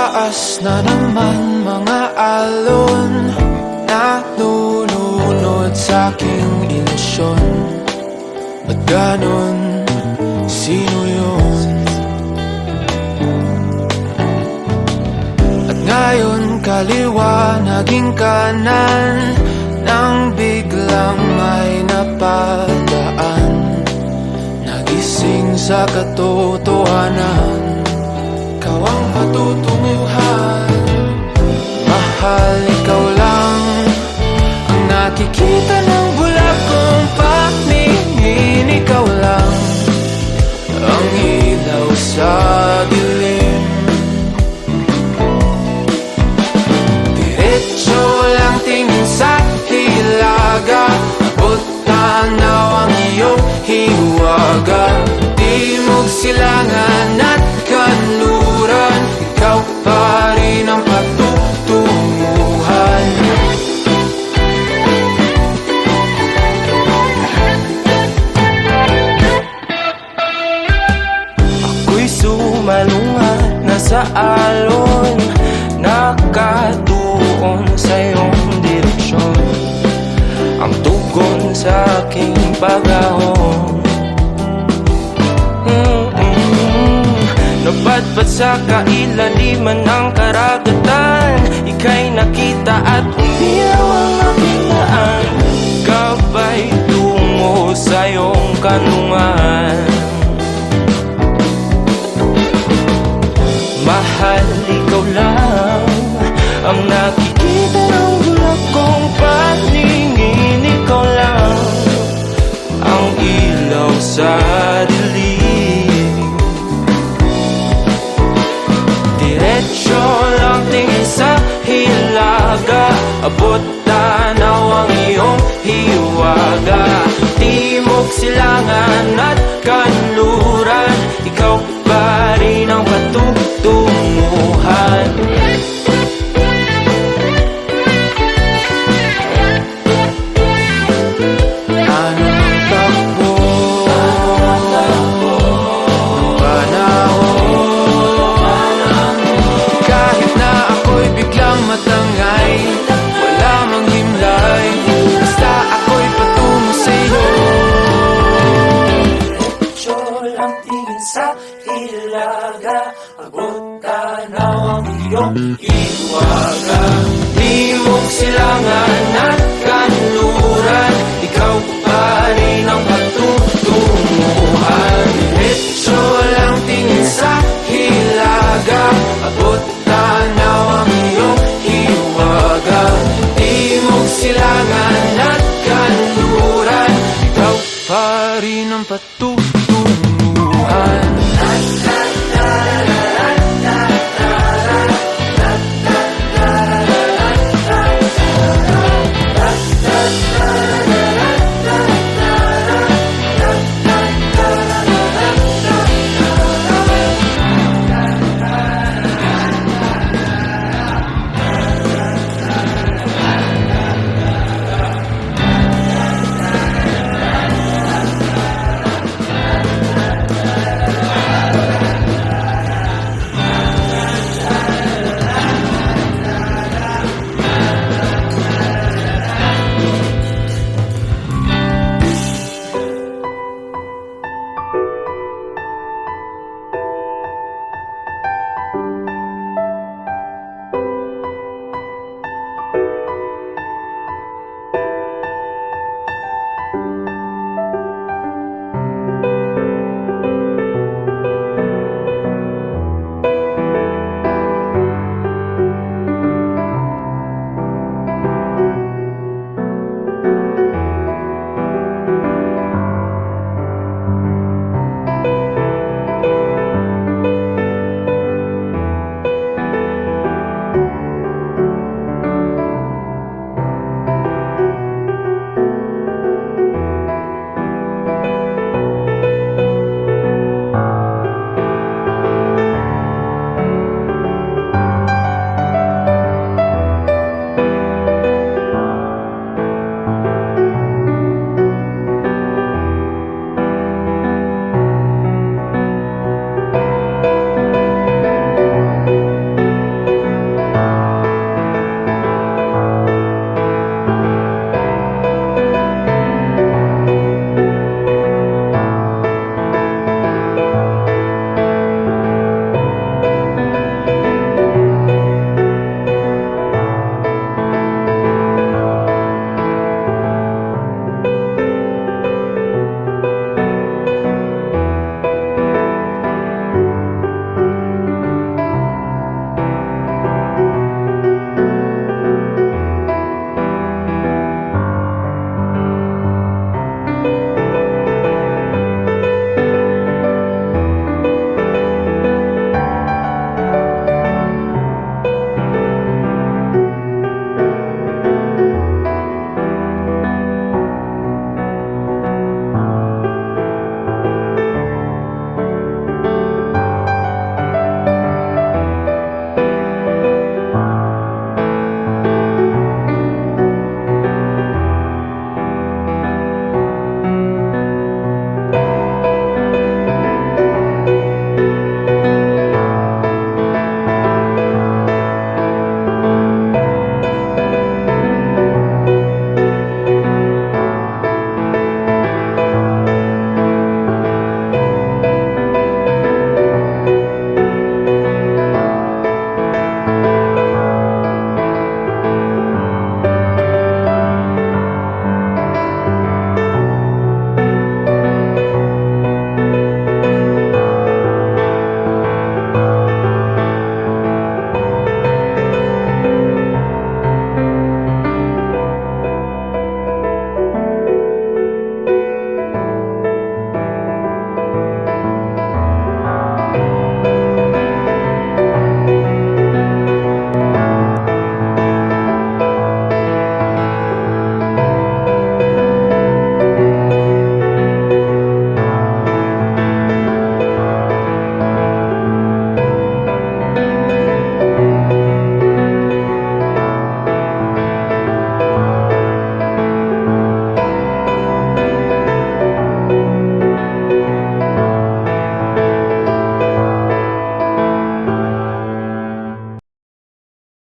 Taas na naman mga alon na nununod sa aking ilusyon. Ba't ganon? Sino yun? At ngayon kaliwa naging kanan, nang biglang may napadaan. Nagising sa katotohanan, ikaw ang patutunguhan. Mahal, ikaw lang ang nakikita ng bulag kong paningin. Ikaw lang ang ilaw sa dilim. Diretso lang tingin sa hilaga, abot tanaw ang iyong hiwaga. Timog silangan at kanluran, ikaw pa rin ang patutunguhan. Ako'y sumalungat na sa alon, nakatuon sa iyong direksyon. Ang tugon sa aking pag-ahon, napadpad sa kailaliman ng karagatan. Ika'y nakita at umiyaw ang aking daan, gabay tungo sa iyong kanlungan. Mahal, ikaw lang ang nakikita ng bulag kong paningin. Ikaw lang ang ilaw sa dilim. Diretso lang tingin sa hilaga, abot tanaw ang iyong hiwaga. Timog silangan at kanluran, ikaw pa rin ang patutunguhan. Matangay, wala mang himlay, basta ako'y patungo sa'yo. Diretso lang tingin sa hilaga, abot tanaw ang iyong hiwaga. Timog silangan at kanluran,